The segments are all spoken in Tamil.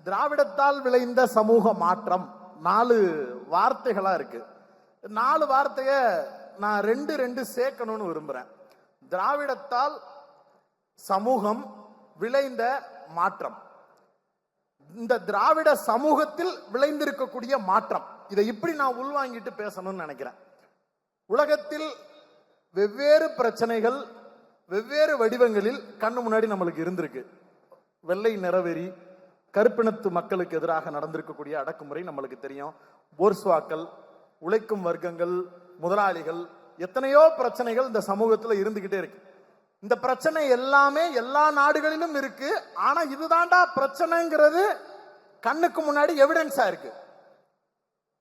திராவிடத்தால் விளைந்த சமூக மாற்றம் 4 வார்த்தைகளா இருக்கு. 4 வார்த்தைய நான் ரெண்டு சேர்க்கணும்னு விரும்புறேன். திராவிடத்தால் சமூகம் விளைந்த மாற்றம். இந்த திராவிட சமூகத்தில் விளைந்திருக்கக்கூடிய மாற்றம், இதை இப்படி நான் உள்வாங்கிட்டு பேசணும்னு நினைக்கிறேன். உலகத்தில் வெவ்வேறு பிரச்சனைகள் வெவ்வேறு வடிவங்களில் கண்ணு முன்னாடி நம்மளுக்கு இருந்திருக்கு. வெள்ளை நிறவெறி, கருப்பினத்து மக்களுக்கு எதிராக நடந்திருக்கக்கூடிய அடக்குமுறை நம்மளுக்கு தெரியும். போர்ஸ்வாக்கள், உழைக்கும் வர்க்கங்கள், முதலாளிகள், எத்தனையோ பிரச்சனைகள் இந்த சமூகத்துல இருந்துகிட்டே இருக்கு. இந்த பிரச்சனை எல்லாமே எல்லா நாடுகளிலும் இருக்கு. ஆனா இதுதான்டா பிரச்சனைங்கிறது கண்ணுக்கு முன்னாடி எவிடன்ஸா இருக்கு.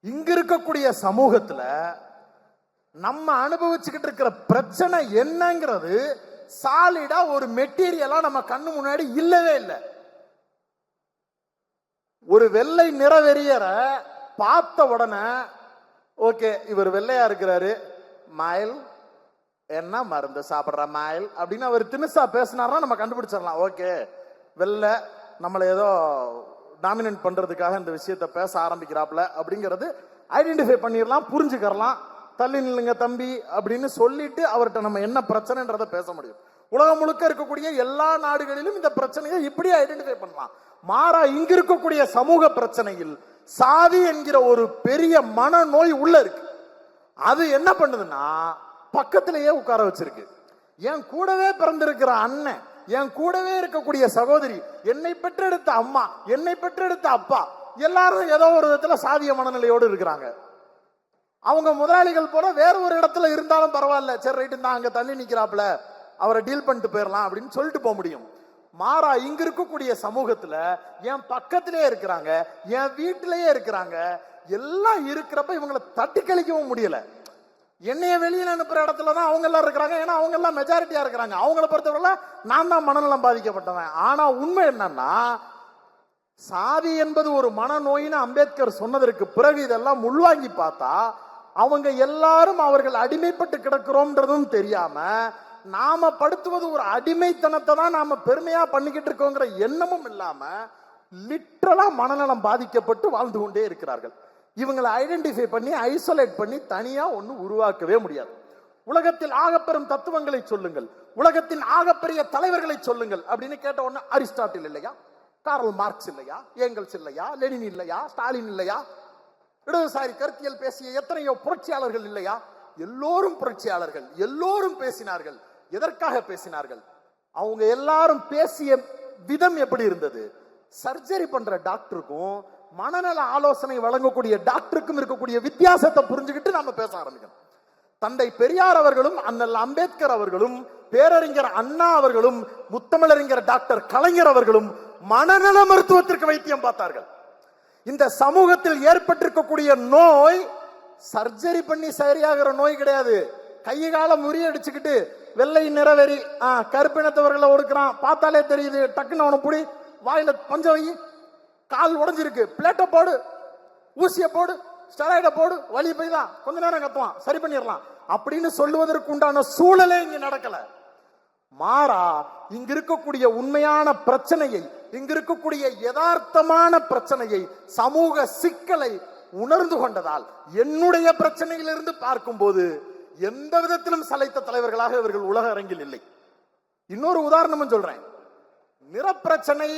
இங்க இருக்கக்கூடிய சமூகத்துல நம்ம அனுபவிச்சுக்கிட்டு இருக்கிற பிரச்சனை என்னங்கிறது சாலிடா ஒரு மெட்டீரியலா நம்ம கண்ணு முன்னாடி இல்லவே இல்லை. ஒரு வெள்ளை நிறவெறியரை பார்த்த உடனே ஓகே இவர் வெள்ளையா இருக்கிறாரு, மயில் என்ன மருந்து சாப்பிடுற மயில் அப்படின்னு அவர் தினுசா பேசினார்னா நம்ம கண்டுபிடிச்சிடலாம். ஓகே வெள்ளை நம்மளை ஏதோ டாமினேட் பண்றதுக்காக இந்த விஷயத்த பேச ஆரம்பிக்கிறாப்ல அப்படிங்கிறது ஐடென்டிஃபை பண்ணிடலாம், புரிஞ்சுக்கலாம். தள்ளி நில்லுங்க தம்பி அப்படின்னு சொல்லிட்டு அவர்கிட்ட நம்ம என்ன பிரச்சனைன்றத பேச முடியும். உலகம் முழுக்க இருக்கக்கூடிய எல்லா நாடுகளிலும் இந்த பிரச்சனையை இப்படி ஐடென்டிஃபை பண்ணலாம். மாறா இங்க இருக்கக்கூடிய சமூக பிரச்சனையில் சாதி என்கிற ஒரு பெரிய மனநோய் உள்ள இருக்கு. அது என்ன பண்ணுதுன்னா பக்கத்திலேயே உட்கார வச்சிருக்கு. என் கூடவே பிறந்திருக்கிற அண்ணன், என் கூடவே இருக்கக்கூடிய சகோதரி, என்னை பெற்றெடுத்த அம்மா, என்னை பெற்றெடுத்த அப்பா, எல்லாரும் ஏதோ ஒரு விதத்துல சாதிய மனநிலையோடு இருக்கிறாங்க. அவங்க முதலாளிகள் போல வேற ஒரு இடத்துல இருந்தாலும் பரவாயில்ல, சரி ரைட்டு தான் அங்க தள்ளி நிக்கிறாப்ல அவரை டீல் பண்ணிட்டு போயிடலாம் அப்படின்னு சொல்லிட்டு போக முடியும். மாறா இங்க இருக்கக்கூடிய சமூகத்துல என் பக்கத்திலே இருக்கிறாங்க, என் வீட்டிலேயே இருக்கிறாங்க, எல்லாம் இருக்கிறப்ப இவங்களை தட்டி கழிக்கவும் முடியல. என்னைய வெளியில அனுப்புற இடத்துலதான் அவங்க எல்லாம் இருக்கிறாங்க. ஏன்னா அவங்க எல்லாம் மெஜாரிட்டியா இருக்கிறாங்க. அவங்கள பொறுத்தவரை நான் தான் மனநலம் பாதிக்கப்பட்டவன். ஆனா உண்மை என்னன்னா சாதி என்பது ஒரு மனநோயின்னு அம்பேத்கர் சொன்னதற்கு பிறகு இதெல்லாம் உள்வாங்கி பார்த்தா அவங்க எல்லாரும் அவர்கள் அடிமைப்பட்டு கிடக்கிறோம்ன்றதும் தெரியாம நாம படுத்துவது ஒரு அடிமைத்தனத்தை தான் நாம பெருமையா பண்ணிக்கிட்டு இருக்கோங்கிற எண்ணமும் இல்லாம லிட்டரலா மனநலம் பாதிக்கப்பட்டு வாழ்ந்து கொண்டே இருக்கிறார்கள். இவங்களை ஐடென்டிஃபை பண்ணி ஐசோலேட் பண்ணி தனியா ஒண்ணு உருவாக்கவே முடியாது. உலகத்தில் ஆகப்பெரும் தத்துவங்களை சொல்லுங்கள், உலகத்தின் ஆகப்பெரிய தலைவர்களை சொல்லுங்கள் அப்படின்னு கேட்ட உடனே அரிஸ்டாட்டில் இல்லையா, கார்ல் மார்க்ஸ் இல்லையா, ஏங்கல்ஸ் இல்லையா, லெனின் இல்லையா, ஸ்டாலின் இல்லையா, இடதுசாரி கருத்தியல் பேசிய எத்தனையோ புரட்சியாளர்கள் இல்லையா? எல்லோரும் புரட்சியாளர்கள், எல்லோரும் பேசினார்கள். எதற்காக பேசினார்கள்? அவங்க எல்லாரும் பேசிய விதம் எப்படி இருந்தது? சர்ஜரி பண்ற டாக்டருக்கும் மனநல ஆலோசனை வழங்கக்கூடிய டாக்டருக்கும் இருக்கக்கூடிய வித்தியாசத்தை புரிஞ்சுக்கிட்டு நாம பேச ஆரம்பிக்கணும். தந்தை பெரியார் அவர்களும் அண்ணல் அம்பேத்கர் அவர்களும் பேரறிஞர் அண்ணா அவர்களும் முத்தமிழறிஞர் டாக்டர் கலைஞர் அவர்களும் மனநல மருத்துவத்திற்கு வைத்தியம் பார்த்தார்கள். இந்த சமூகத்தில் ஏற்பட்டிருக்கக்கூடிய நோய் சர்ஜரி பண்ணி சரியாகிற நோய் கிடையாது. கையை கால முறியடிச்சுக்கிட்டு வெள்ளை நிறவெறி கருப்பினத்தவர்களை ஒடுக்கிறான், பார்த்தாலே தெரியுது, டக்குன்னு அவனை புடி, வாயில பஞ்ச வை, கால் உடஞ்சிருக்கு, பிளேட்டை போடு, ஊசிய போடு, ஸ்டெராய்ட போடு, வலி போய் தான் கொஞ்ச நேரம் கத்துவான், சரி பண்ணிடலாம் அப்படின்னு சொல்லுவதற்கு உண்டான சூழலே இங்க நடக்கல. மாறா இங்க இருக்கக்கூடிய உண்மையான பிரச்சனையை, இங்க இருக்கக்கூடிய யதார்த்தமான பிரச்சனையை, சமூக சிக்கலை உணர்ந்து கொண்டதால் என்னுடைய பிரச்சனையிலிருந்து பார்க்கும் போது எந்த விதத்திலும் சளைத்த தலைவர்களாக இவர்கள் உலக அரங்கில் இல்லை. இன்னொரு உதாரணமும் சொல்றேன். நிறப்பிரச்சனை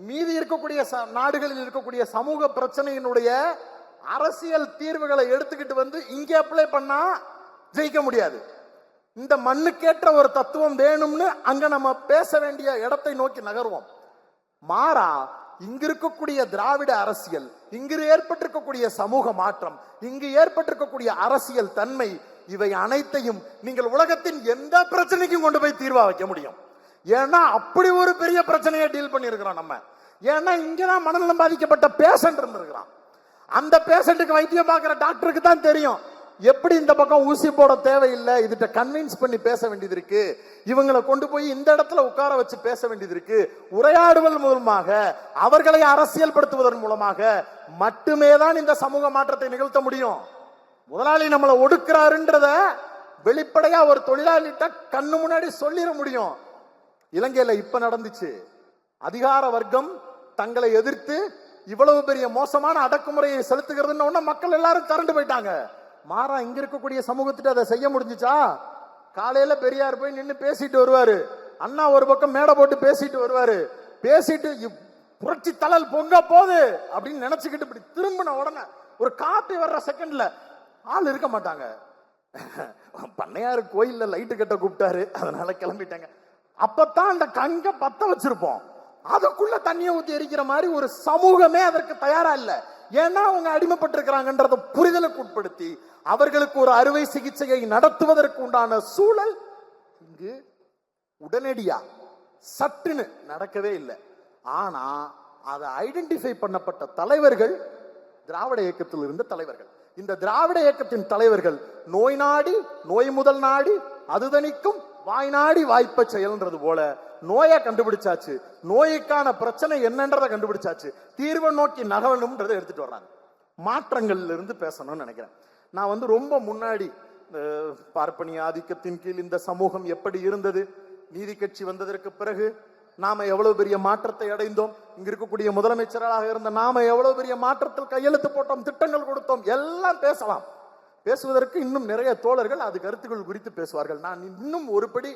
மீதி இருக்கக்கூடிய நாடுகளில் இருக்கக்கூடிய சமூக பிரச்சனையினுடைய அரசியல் தீர்வுகளை எடுத்துக்கிட்டு வந்து இங்கே அப்ளை பண்ணா ஜெயிக்க முடியாது. இந்த மண்ணுக்கேற்ற ஒரு தத்துவம் வேணும்னு அங்க நம்ம பேச வேண்டிய இடத்தை நோக்கி நகர்வோம். மாறா இங்கு இருக்கக்கூடிய திராவிட அரசியல், இங்கு ஏற்பட்டிருக்கக்கூடிய சமூக மாற்றம், இங்கு ஏற்பட்டிருக்கக்கூடிய அரசியல் தன்மை, இவை அனைத்தையும் நீங்கள் உலகத்தின் எந்த பிரச்சனைக்கும் கொண்டு போய் தீர்வா வைக்க முடியும். ஏன்னா அப்படி ஒரு பெரிய பிரச்சனையை டீல் பண்ணி இருக்கிறோம் நம்ம. ஏன்னா இங்கதான் மனநலம் பாதிக்கப்பட்ட பேஷண்ட் இருந்திருக்கிறான். அந்த பேஷண்ட்டுக்கு வைத்தியம் பார்க்கிற டாக்டருக்கு தான் தெரியும் எப்படி இந்த பக்கம் ஊசி போட தேவையில்லை, இதுகிட்ட கன்வின்ஸ் பண்ணி பேச வேண்டியது இருக்கு, இவங்களை கொண்டு போய் இந்த இடத்துல உட்கார வச்சு பேச வேண்டியது இருக்கு. உரையாடுவதன் மூலமாக, அவர்களை அரசியல் படுத்துவதன் மூலமாக மட்டுமே தான் இந்த சமூக மாற்றத்தை நிகழ்த்த முடியும். முதலாளி நம்மளை ஒடுக்கிறாருன்றத வெளிப்படையா ஒரு தொழிலாளிட்ட கண்ணு முன்னாடி சொல்லிட முடியும். இலங்கையில இப்ப நடந்துச்சு. அதிகார வர்க்கம் தங்களை எதிர்த்து இவ்வளவு பெரிய மோசமான அடக்குமுறையை செலுத்துகிறதுன்னு மக்கள் எல்லாரும் திரண்டு போயிட்டாங்க. மாறா இங்க இருக்கக்கூடிய சமூகத்திட்ட அதை செய்ய முடிஞ்சுச்சா? காலையில பெரியார் போய் நின்று பேசிட்டு வருவாரு, அண்ணா ஒரு பக்கம் மேடை போட்டு பேசிட்டு வருவாரு, பேசிட்டு புரட்சி தளல் பொங்க போகுது அப்படின்னு நினைச்சுக்கிட்டு இப்படி திரும்பின உடனே ஒரு காப்பி வர்ற செகண்ட்ல ஆள் இருக்க மாட்டாங்க. பண்ணையாரு கோயில்ல லைட்டு கட்ட கூப்பிட்டாரு, அதனால கிளம்பிட்டாங்க. அப்பதான் அந்த கங்க பத்த வச்சிருப்போம், அதுக்குள்ள தண்ணியை ஊத்தி எரிக்கிற மாதிரி ஒரு சமூகமே அதற்கு தயாரா இல்ல. ஏன்னா அவங்க அடிமைப்பட்டிருக்கிறாங்கன்றத புரிதலுக்கு உட்படுத்தி அவர்களுக்கு ஒரு அறுவை சிகிச்சையை நடத்துவதற்கு உண்டான சூழல் இங்கு உடனடியா சட்டுன்னு நடக்கவே இல்லை. ஆனா அதை ஐடென்டிஃபை பண்ணப்பட்ட தலைவர்கள் திராவிட இயக்கத்தில் இருந்த தலைவர்கள். இந்த திராவிட இயக்கத்தின் தலைவர்கள் நோய் நாடி நோய் முதல் நாடி அது தணிக்கும் வாய் நாடி வாய்ப்பை செயல்ன்றது போல நோயை கண்டுபிடிச்சாச்சு, நோய்க்கான பிரச்சனை என்னன்றதை கண்டுபிடிச்சாச்சு, தீர்வை நோக்கி நகரணும்ன்றதை எடுத்துட்டு வர்றாங்க. மாற்றங்கள்ல இருந்து பேசணும்னு நினைக்கிறேன். நான் ரொம்ப முன்னாடி பார்ப்பனிய ஆதிக்கத்தின் கீழ் இந்த சமூகம் எப்படி இருந்தது, நீதி கட்சி வந்ததற்கு பிறகு நாம எவ்வளவு பெரிய மாற்றத்தை அடைந்தோம், இங்க இருக்கக்கூடிய முதலமைச்சராக இருந்த நாம எவ்வளவு பெரிய மாற்றத்தில் கையெழுத்து போட்டோம், திட்டங்கள் கொடுத்தோம், எல்லாம் பேசலாம். பேசுவதற்கு இன்னும் நிறைய தோழர்கள் அது கருத்துக்கள் குறித்து பேசுவார்கள். நான் இன்னும் ஒருபடி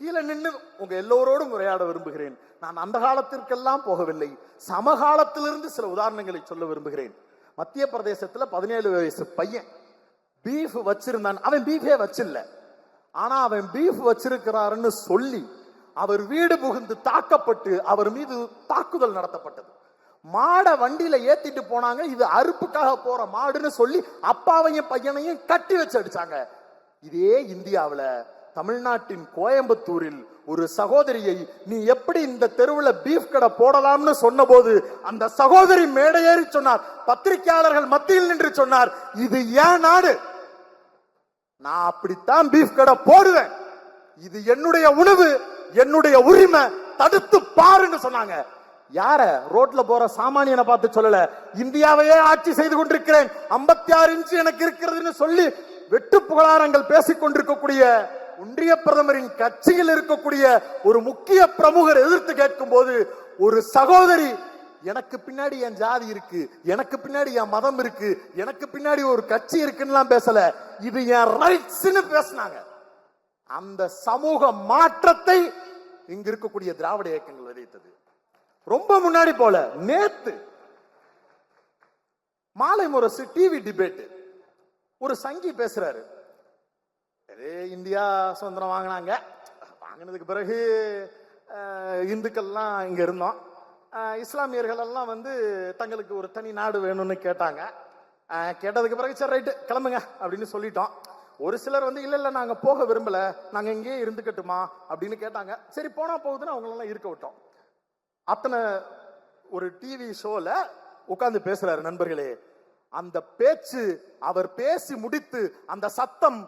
கீழே நின்று உங்க எல்லோரோடும் உரையாட விரும்புகிறேன். நான் அந்த காலத்திற்கெல்லாம் போகவில்லை, சமகாலத்திலிருந்து சில உதாரணங்களை சொல்ல விரும்புகிறேன். மத்திய பிரதேசத்துல 17 வயசு பையன் பீஃப் வச்சிருந்தான். அவன் பீஃபே வச்சில்ல, ஆனா அவன் பீஃப் வச்சிருக்கிறாருன்னு சொல்லி அவர் வீடு புகுந்து தாக்கப்பட்டு அவர் மீது தாக்குதல் நடத்தப்பட்டது. மாடை வண்டியில ஏத்திட்டு போனாங்க, இது அறுப்புக்காக போற மாடுன்னு சொல்லி அப்பாவையும் பையனையும் கட்டி வச்சு அடிச்சாங்க. இதே இந்தியாவில் தமிழ்நாட்டின் கோயம்புத்தூரில் ஒரு சகோதரியை நீ எப்படி இந்த தெருவுல பீஃப் கடை போடலாம்னு சொன்ன போது அந்த சகோதரி மேடையேறி சொன்னார், பத்திரிகையாளர்கள் மத்தியில் நின்று சொன்னார், இது ஏன் நாடு, நான் அப்படித்தான் பீஃப் கடை போடுவேன், இது என்னுடைய உணவு, என்னுடைய உரிமை, தடுத்து பாருன்னு சொன்னாங்க. யார? ரோட்ல போற சாமானியனை பார்த்து சொல்லல, இந்தியாவையே ஆட்சி செய்து கொண்டிருக்கிறேன், 56 இன்ச்சு எனக்கு இருக்கிறதுன்னு சொல்லி வெட்டு புகழாரங்கள் பேசிக் கொண்டிருக்கக்கூடிய ஒன்றிய பிரதமரின் கட்சியில் இருக்கக்கூடிய ஒரு முக்கிய பிரமுகர் எதிர்த்து கேட்கும் போது ஒரு சகோதரி எனக்கு பின்னாடி என் ஜாதி இருக்கு, எனக்கு பின்னாடி என் மதம் இருக்கு, எனக்கு பின்னாடி ஒரு கட்சி இருக்குன்னு பேசல, இது என் ரைட்ஸ்னு பேசினாங்க. அந்த சமூக மாற்றத்தை இங்க இருக்கக்கூடிய திராவிட இயக்கங்கள் விதைத்தது. ரொம்ப முன்னாடி போல நேத்து மாலை முரசு டிவி டிபேட் ஒரு சங்கி பேசுறாரு, இந்தியா சுதந்திரம் வாங்கினாங்க, வாங்கினதுக்கு பிறகு இந்துக்கள்லாம் இங்க இருந்தோம், இஸ்லாமியர்கள் எல்லாம் தங்களுக்கு ஒரு தனி நாடு வேணும்னு கேட்டாங்க, கேட்டதுக்கு பிறகு சரி ரைட்டு கிளம்புங்க அப்படின்னு சொல்லிட்டோம். ஒரு சிலர் இல்ல இல்ல நாங்க போக விரும்பல, நாங்க இங்கேயே இருந்துக்கட்டுமா அப்படின்னு கேட்டாங்க. சரி போனா போகுதுன்னு அவங்களெல்லாம் இருக்க விட்டோம். அத்தனை ஒரு டிவி ஷோல உட்கார்ந்து பேசுறாரு. நண்பர்களே, அந்த பேச்சு அவர் பேசி முடித்து அந்த சத்தம்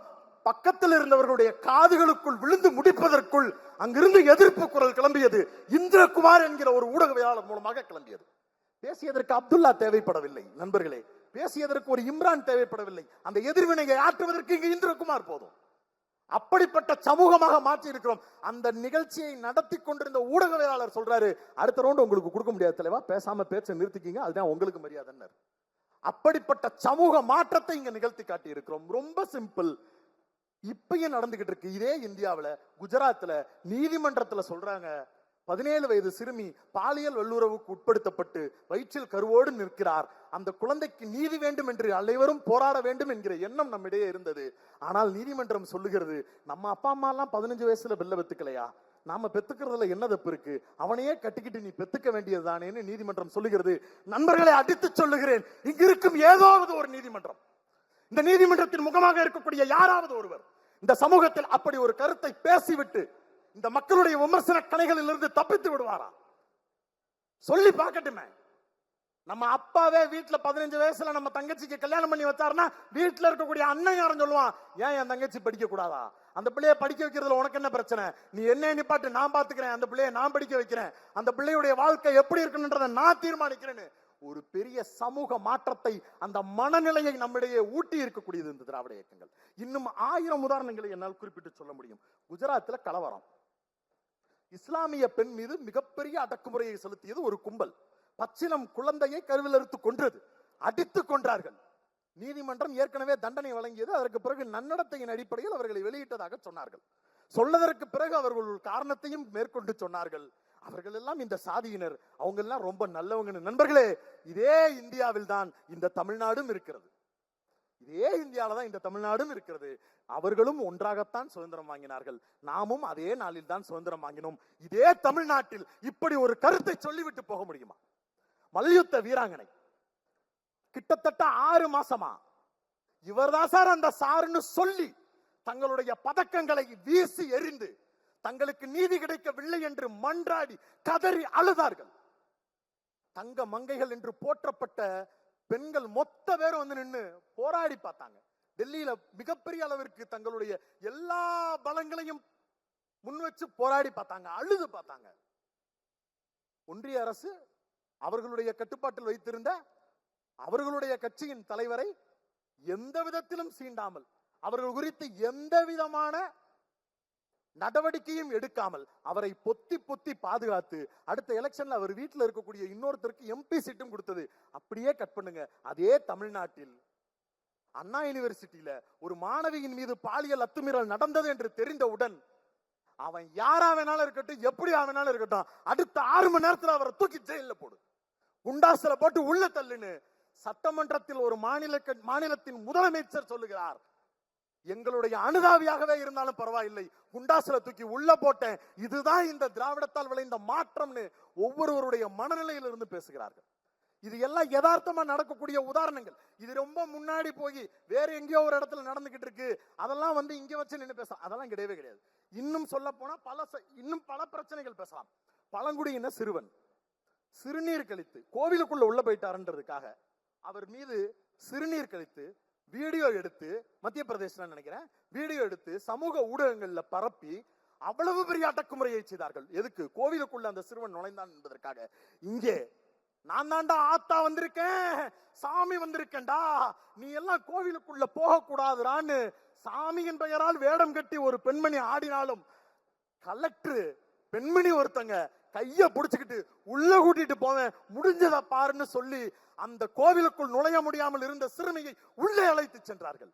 பக்கத்தில் இருந்தவர்களுடைய காதுகளுக்குள் விழுந்து முடிப்பதற்குள் அங்கிருந்து எதிர்ப்பு குரல் கிளம்பியது. இந்திரகுமார் என்கிற ஒரு ஊடகவியலாளர் மூலமாக கிளம்பியது. பேசியதற்கு அப்துல்லா தேவைப்படவில்லை நண்பர்களே, பேசியதற்கு ஒரு இம்ரான் தேவைப்படவில்லை, அந்த எதிர்வினையை ஆற்றுவதற்கு இங்கு இந்திரகுமார் போதும். அப்படிப்பட்ட சமூகமாக மாற்றி இருக்கிறோம். அந்த நிகழ்ச்சியை நடத்தி கொண்டிருந்த ஊடகவியலாளர் சொல்றாரு, அடுத்த ரவுண்ட் உங்களுக்கு கொடுக்க முடியாது தலைவா, பேசாம பேச்ச நிறுத்திக்கிங்க, அதுதான் உங்களுக்கு மரியாதை. அப்படிப்பட்ட சமூக மாற்றத்தை இங்க நிகழ்த்தி காட்டி இருக்கிறோம். ரொம்ப சிம்பிள். இப்பயும் நடந்துகிட்டு இருக்கு. இதே இந்தியாவில் குஜராத்ல நீதிமன்றத்துல சொல்றாங்க, 17 வயது சிறுமி பாலியல் வல்லுறவுக்கு உட்படுத்தப்பட்டு வயிற்றில் கருவோடு நிற்கிறார், அந்த குழந்தைக்கு நீதி வேண்டும் என்று அனைவரும் போராட வேண்டும் என்கிற எண்ணம் நம்மிடையே இருந்தது. ஆனால் நீதிமன்றம் சொல்லுகிறது, நம்ம அப்பா அம்மா எல்லாம் 15 வயசுல பிள்ளை பெத்துக்கலையா, நாம பெத்துக்கிறதுல என்ன தப்பு இருக்கு, அவனையே கட்டிக்கிட்டு நீ பெத்துக்க வேண்டியதுதானேன்னு நீதிமன்றம் சொல்லுகிறது. நண்பர்களை அடித்து சொல்லுகிறேன், இங்க இருக்கும் ஏதாவது ஒரு நீதிமன்றம், இந்த நீதிமன்றத்தின் முகமாக இருக்கக்கூடிய யாராவது ஒருவர் இந்த சமூகத்தில் அப்படி ஒரு கருத்தை பேசிவிட்டு இந்த மக்களுடைய விமர்சன கணைகளில் இருந்து தப்பித்து விடுவாரா? சொல்லி பார்க்கட்டுமே. நம்ம அப்பாவே வீட்டுல 15 வயசுல நம்ம தங்கச்சிக்கு கல்யாணம் பண்ணி வச்சாருன்னா வீட்டுல இருக்கக்கூடிய அண்ணன் யாரும் சொல்லுவான், ஏன் என் தங்கச்சி படிக்க கூடாதா, அந்த பிள்ளைய படிக்க வைக்கிறதுல உனக்கு என்ன பிரச்சனை, நீ என்ன நிப்பாட்டு, நான் பாத்துக்கிறேன், அந்த பிள்ளைய நான் படிக்க வைக்கிறேன், அந்த பிள்ளையுடைய வாழ்க்கை எப்படி இருக்குன்றதை நான் தீர்மானிக்கிறேன்னு ஒரு பெரிய சமூக மாற்றத்தை, அந்த மனநிலையை நம்மிடையே ஊட்டி இருக்கக்கூடியது இந்த திராவிட இயக்கங்கள். இன்னும் 1000 உதாரணங்களை என்னால் குறிப்பிட்டு சொல்ல முடியும். குஜராத்ல கலவரம், இஸ்லாமிய பெண் மீது மிகப்பெரிய அடக்குமுறையை செலுத்தியது ஒரு கும்பல். பச்சிலம் குழந்தையை கருவில் அறுத்து கொன்றது, அடித்து கொன்றார்கள். நீதிமன்றம் ஏற்கனவே தண்டனை வழங்கியது. அதற்கு பிறகு நன்னடத்தையின் அடிப்படையில் அவர்களை வெளியிட்டதாக சொன்னார்கள். சொல்லதற்கு பிறகு அவர்கள் ஒரு காரணத்தையும் மேற்கொண்டு சொன்னார்கள். அவர்கள் எல்லாம் இந்த சாதியினர், அவங்க எல்லாம் ரொம்ப நல்லவங்க. நண்பர்களே, இதே இந்தியாவில் தான் இந்த தமிழ்நாடும் இருக்கிறது. இதே இந்தியாவில தான் இந்த தமிழ்நாடும் இருக்கிறது. அவர்களும் ஒன்றாகத்தான் சுதந்திரம் வாங்கினார்கள். நாமும் அதே நாளில் தான் சுதந்திரம் வாங்கினோம். இதே தமிழ்நாட்டில் இப்படி ஒரு கருத்தை சொல்லிவிட்டு போக முடியுமா? மல்யுத்த வீராங்கனை கிட்டத்தட்ட 6 மாசமா இவர்தான் சார் அந்த சாருன்னு சொல்லி தங்களுடைய பதக்கங்களை வீசி எறிந்து தங்களுக்கு நீதி கிடைக்கவில்லை என்று மன்றாடி கதறி அழுதார்கள். தங்க மங்கைகள் என்று போற்றப்பட்ட பெண்கள் மொத்த பேரும் வந்து நின்று போராடி பார்த்தாங்க. டெல்லியில மிகப்பெரிய அளவிற்கு தங்களுடைய எல்லா பலங்களையும் முன் வச்சு போராடி பார்த்தாங்க, அழுது பார்த்தாங்க. ஒன்றிய அரசு அவர்களுடைய கட்டுப்பாட்டில் வைத்திருந்த அவர்களுடைய கட்சியின் தலைவரை எந்த விதத்திலும் சீண்டாமல், அவர்கள் குறித்து எந்த விதமான நடவடிக்கையும் எடுக்காமல் அவரை பொத்தி பொத்தி பாதுகாத்து அடுத்த எலெக்ஷன்ல அவர் வீட்டில் இருக்கக்கூடிய இன்னொருத்தருக்கு எம்பி சீட்டும் கொடுத்தது. அப்படியே கட் பண்ணுங்க. அதே தமிழ்நாட்டில் அண்ணா யூனிவர்சிட்டியில ஒரு மாணவியின் மீது பாலியல் அத்துமீறல் நடந்தது என்று தெரிந்தவுடன் அவன் யாரா வேணாலும் இருக்கட்டும், எப்படி வேணாலும் இருக்கட்டும், அடுத்த 6 மணி நேரத்தில் அவரை தூக்கி ஜெயில போடு, குண்டாசுல போட்டு உள்ள தள்ளுன்னு சட்டமன்றத்தில் ஒரு மாநிலத்தின் முதலமைச்சர் சொல்லுகிறார். எங்களுடைய அனுதாபியாகவே இருந்தாலும் பரவாயில்லை, குண்டாசுல தூக்கி உள்ள போட்டேன், இதுதான் இந்த திராவிடத்தால் விளைந்த மாற்றம்னு ஒவ்வொருவருடைய மனநிலையில் இருந்து பேசுகிறார்கள். இது எல்லாம் யதார்த்தமா நடக்கக்கூடிய உதாரணங்கள். இது ரொம்ப முன்னாடி போய் வேற எங்கேயோ ஒரு இடத்துல நடந்துகிட்டு இருக்கு, அதெல்லாம் வந்து இங்க வச்சு நின்று பேசலாம், அதெல்லாம் கிடையவே கிடையாது. இன்னும் சொல்ல போனா இன்னும் பல பிரச்சனைகள் பேசலாம். பழங்குடியின சிறுவன் சிறுநீர் கழித்து கோவிலுக்குள்ள உள்ள போயிட்டாருன்றதுக்காக அவர் மீது சிறுநீர் கழித்து வீடியோ எடுத்து, மத்திய பிரதேசம் நினைக்கிறேன், வீடியோ எடுத்து சமூக ஊடகங்கள்ல பரப்பி அவ்வளவு பெரிய அடக்குமுறையை செய்தார்கள். எதுக்கு? கோவிலுக்குள்ள அந்த சிறுவன் நுழைந்தான் என்பதற்காக. இங்கே நான் தாண்டா ஆத்தா வந்திருக்கேன், சாமி வந்திருக்கேன்டா, நீ எல்லாம் கோவிலுக்குள்ள போக கூடாதுரான்னு சாமியின் பெயரால் வேடம் கட்டி ஒரு பெண்மணி ஆடினாலும் கலெக்டர் பெண்மணி ஒருத்தங்க கைய புடிச்சுக்கிட்டு உள்ள கூட்டிட்டு போவேன், முடிஞ்சதை பாருன்னு சொல்லி அந்த கோவிலுக்குள் நுழைய முடியாமல் இருந்த சிறுமியை உள்ளே அழைத்து சென்றார்கள்.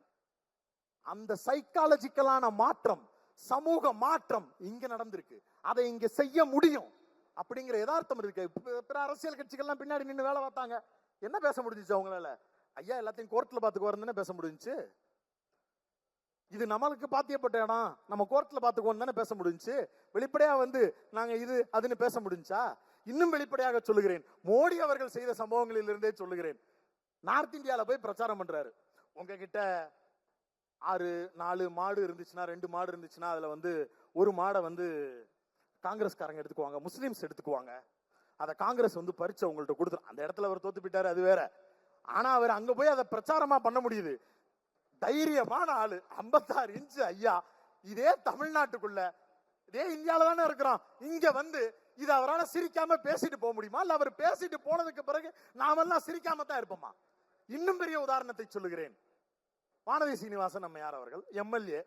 அந்த சைக்காலஜிக்கலான மாற்றம், சமூக மாற்றம் இங்க நடந்திருக்கு. அதை இங்க செய்ய முடியும் அப்படிங்கிற யதார்த்தம் இருக்கு. பிற அரசியல் கட்சிகள்லாம் பின்னாடி நின்று வேலை பார்த்தாங்க. என்ன பேச முடிஞ்சிச்சு அவங்களால? ஐயா எல்லாத்தையும் கோர்ட்ல பாத்துக்கு வரதுன்னு பேச முடிஞ்சுச்சு. இது நம்மளுக்கு பாத்தியப்பட்ட இடம், நம்ம கோர்ட்ல பாத்துக்கோன்னு தானே பேச முடிஞ்சு. வெளிப்படையா வந்து நாங்க இது அதுன்னு பேச முடிஞ்சா? இன்னும் வெளிப்படையாக சொல்லுகிறேன், மோடி அவர்கள் செய்த சம்பவங்களில் இருந்தே சொல்லுகிறேன். நார்த் இந்தியால போய் பிரச்சாரம் பண்றாரு. உங்ககிட்ட 4 மாடு இருந்துச்சுன்னா, 2 மாடு இருந்துச்சுன்னா அதுல வந்து ஒரு மாடை வந்து காங்கிரஸ்காரங்க எடுத்துக்குவாங்க, முஸ்லிம்ஸ் எடுத்துக்குவாங்க, அதை காங்கிரஸ் வந்து பறிச்சு அவங்கள்ட்ட கொடுத்துரும். அந்த இடத்துல அவர் தோத்து போயிட்டாரு, அது வேற. ஆனா அவர் அங்க போய் அதை பிரச்சாரமா பண்ண முடியுது. தைரியமான ஆளு, 56 இன்ச்சு ஐயா, இதே தமிழ்நாட்டுக்குள்ள இதே இந்தியாவில தானே இருக்கிறோம். இங்க வந்து இது அவரால் சிரிக்காம பேசிட்டு போக முடியுமா? இல்ல அவர் பேசிட்டு போனதுக்கு பிறகு நாமெல்லாம் சிரிக்காம தான் இருப்போமா? இன்னும் பெரிய உதாரணத்தை சொல்லுகிறேன். வானதி சீனிவாசன் அம்மையார் அவர்கள் எம்எல்ஏ,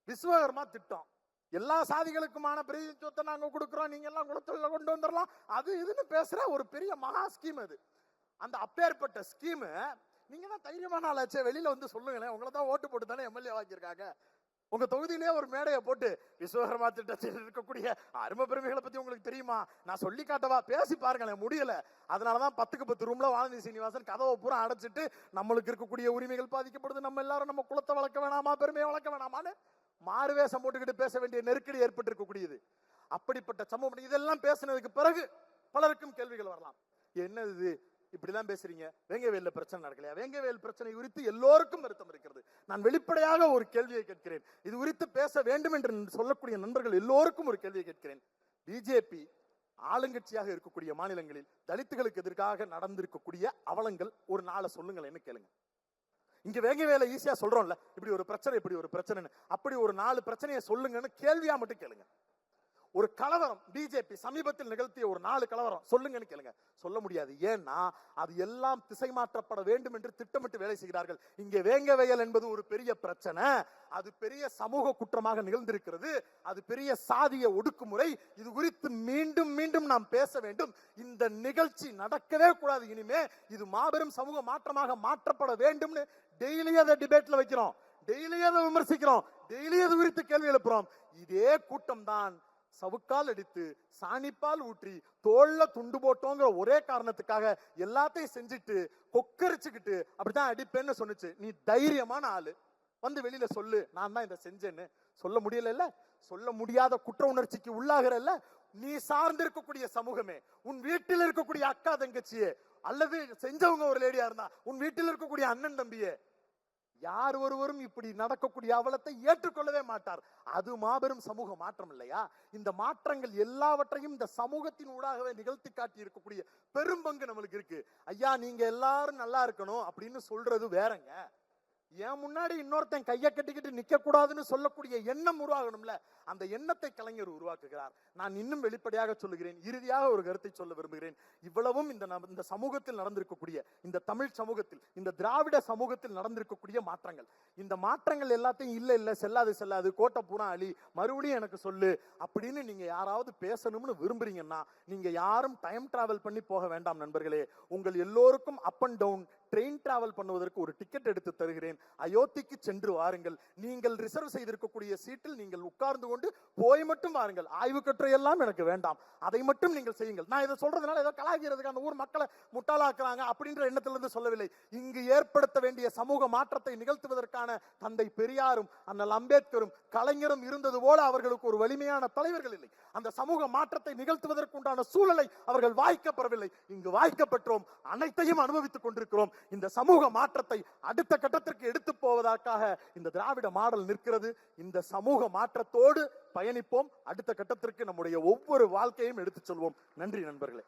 விஸ்வகர்மா திட்டம், எல்லா சாதிகளுக்குமான பிரதிநிதித்துவத்தை நாங்க கொடுக்கிறோம், நீங்க எல்லாம் குளத்துல கொண்டு வந்துடலாம், அது இதுன்னு பேசுற ஒரு பெரிய மகா ஸ்கீம் அது. அந்த அப்பேற்பட்ட ஸ்கீம் நீங்க தான் தைரியமான ஆளாச்சே, வெளியில வந்து சொல்லுங்களேன். உங்களை தான் ஓட்டு போட்டு தானே எம்எல்ஏ வாங்கியிருக்காங்க. உங்க தொகுதியிலே ஒரு மேடையை போட்டு விஸ்வகர்மா திட்டத்தில் இருக்கக்கூடிய அருமை பெருமைகளை பத்தி உங்களுக்கு தெரியுமா, நான் சொல்லி காட்டவா? பேசி பாருங்களேன், முடியல. அதனாலதான் 10க்கு 10 ரூம்ல வானதி சீனிவாசன் கதவை பூரா அடைச்சிட்டு நம்மளுக்கு இருக்கக்கூடிய உரிமைகள் பாதிக்கப்படுது, நம்ம எல்லாரும் நம்ம குலத்தை வளர்க்க வேணாமா, பெருமையை வளர்க்க வேணாமான்னு மாறுவேஷம் போட்டுக்கிட்டு பேச வேண்டிய நெருக்கடி ஏற்பட்டு இருக்கக்கூடியது. அப்படிப்பட்ட சம்பவம். இதெல்லாம் பேசினதுக்கு பிறகு பலருக்கும் கேள்விகள் வரலாம். என்னது இப்படிலாம் பேசுறீங்க, வேங்கவேல்ல பிரச்சனை நடக்கலையா? வேங்கவேல் பிரச்சனை குறித்து எல்லோருக்கும் வருத்தம் இருக்கிறது. நான் வெளிப்படையாக ஒரு கேள்வியை கேட்கிறேன், இது குறித்து பேச வேண்டும் என்று சொல்லக்கூடிய நண்பர்கள் எல்லோருக்கும் ஒரு கேள்வியை கேட்கிறேன். பிஜேபி ஆளுங்கட்சியாக இருக்கக்கூடிய மாநிலங்களில் தலித்துகளுக்கு எதிராக நடந்திருக்கக்கூடிய அவலங்கள் ஒரு நாளை சொல்லுங்கள், என்ன கேளுங்க. இங்க வேங்கவேலை ஈஸியா சொல்றோம்ல, இப்படி ஒரு பிரச்சனை, இப்படி ஒரு பிரச்சனை, அப்படி ஒரு 4 பிரச்சனையை சொல்லுங்கன்னு கேள்வியா மட்டும் கேளுங்க. ஒரு கலவரம் பிஜேபி சமீபத்தில் நிகழ்த்திய ஒரு 4 கலவரம் சொல்லுங்கன்னு கேளுங்க, சொல்ல முடியாது. ஏன்னா அது எல்லாம் திசை மாற்றப்பட வேண்டும் என்று திட்டமிட்டு வேலை செய்கிறார்கள். இங்கே வேங்க வயல் என்பது ஒரு பெரிய பிரச்சனை, அது பெரிய சமூக குற்றமாக நிகழ்ந்திருக்கிறது, அது பெரிய சாதிய ஒடுக்குமுறை. இது குறித்து மீண்டும் மீண்டும் நாம் பேச வேண்டும். இந்த நிகழ்ச்சி நடக்கவே கூடாது. இனிமே இது மாபெரும் சமூக மாற்றமாக மாற்றப்பட வேண்டும்னு டெய்லி அதை டிபேட்ல வைக்கிறோம், டெய்லி அதை விமர்சிக்கிறோம், டெய்லி அது குறித்து கேள்வி எழுப்புறோம். இதே கூட்டம் தான் சவுக்கால் அடித்து சாணிப்பால் ஊற்றி தோல்ல துண்டு போட்டோங்கிற ஒரே காரணத்துக்காக எல்லாத்தையும் செஞ்சுட்டு கொக்கரிச்சுக்கிட்டு அப்படித்தான் அடிப்பேன்னு சொன்னுச்சு. நீ தைரியமான ஆளு, வந்து வெளியில சொல்லு, நான் தான் இதை செஞ்சேன்னு. சொல்ல முடியல, சொல்ல முடியாத குற்ற உணர்ச்சிக்கு உள்ளாகிறல்ல. நீ சார்ந்து இருக்கக்கூடிய சமூகமே, உன் வீட்டில் இருக்கக்கூடிய அக்கா தங்கச்சியே, அல்லது செஞ்சவங்க ஒரு லேடியா இருந்தா உன் வீட்டில் இருக்கக்கூடிய அண்ணன் தம்பியே, யார் ஒருவரும் இப்படி நடக்கக்கூடிய அவலத்தை ஏற்றுக்கொள்ளவே மாட்டார். அது மாபெரும் சமூக மாற்றம் இல்லையா? இந்த மாற்றங்கள் எல்லாவற்றையும் இந்த சமூகத்தின் ஊடாகவே நிகழ்த்தி காட்டி இருக்கக்கூடிய பெரும் பங்கு நம்மளுக்கு இருக்கு. ஐயா நீங்க எல்லாரும் நல்லா இருக்கணும் அப்படின்னு சொல்றது வேறங்க, என் முன்னாடி இன்னொருத்தன் கையை கட்டிக்கிட்டு நிக்க கூடாதுன்னு சொல்லக்கூடிய எண்ணம் உருவாகணும்ல. அந்த எண்ணத்தை கலைஞர் உருவாக்குகிறார். நான் இன்னும் வெளிப்படையாக சொல்லுகிறேன், இறுதியாக ஒரு கருத்தை சொல்ல விரும்புகிறேன். இவ்வளவும் இந்த சமூகத்தில் நடந்திருக்கக்கூடிய, இந்த தமிழ் சமூகத்தில், இந்த திராவிட சமூகத்தில் நடந்திருக்கக்கூடிய மாற்றங்கள், இந்த மாற்றங்கள் எல்லாத்தையும் இல்ல செல்லாது கோட்டை பூரா அழி, மறுபடியும் எனக்கு சொல்லு அப்படின்னு நீங்க யாராவது பேசணும்னு விரும்புறீங்கன்னா நீங்க யாரும் டைம் டிராவல் பண்ணி போக வேண்டாம் நண்பர்களே. உங்கள் எல்லோருக்கும் up and down train travel பண்ணுவதற்கு ஒரு டிக்கெட் எடுத்து தருகிறேன். அயோத்திக்கு சென்று வாருங்கள். நீங்கள் ரிசர்வ் செய்திருக்கக்கூடிய சீட்டில் நீங்கள் உட்கார்ந்து கொண்டு போய் மட்டும் வாருங்கள். ஆய்வு கட்டுரை எல்லாம் எனக்கு வேண்டாம், அதை மட்டும் நீங்கள் செய்யுங்கள். நான் இதை சொல்றதுனால ஏதோ கலாய்க்கிறதுக்கு அந்த ஊர் மக்களை முட்டாளாக்குறாங்க அப்படின்ற எண்ணத்திலிருந்து சொல்லவில்லை. இங்கு ஏற்படுத்த வேண்டிய சமூக மாற்றத்தை நிகழ்த்துவதற்கான தந்தை பெரியாரும் அண்ணல் அம்பேத்கரும் கலைஞரும் இருந்தது போல அவர்களுக்கு ஒரு வலிமையான தலைவர்கள் இல்லை. அந்த சமூக மாற்றத்தை நிகழ்த்துவதற்கு உண்டான சூழலை அவர்கள் வாய்க்கப்பெறவில்லை. இங்கு வாய்க்கப்பெற்றோம், அனைத்தையும் அனுபவித்துக் கொண்டிருக்கிறோம். இந்த சமூக மாற்றத்தை அடுத்த கட்டத்திற்கு எடுத்து போவதற்காக இந்த திராவிட மாடல் நிற்கிறது. இந்த சமூக மாற்றத்தோடு பயணிப்போம். அடுத்த கட்டத்திற்கு நம்முடைய ஒவ்வொரு வாழ்க்கையும் எடுத்துச் செல்வோம். நன்றி நண்பர்களே.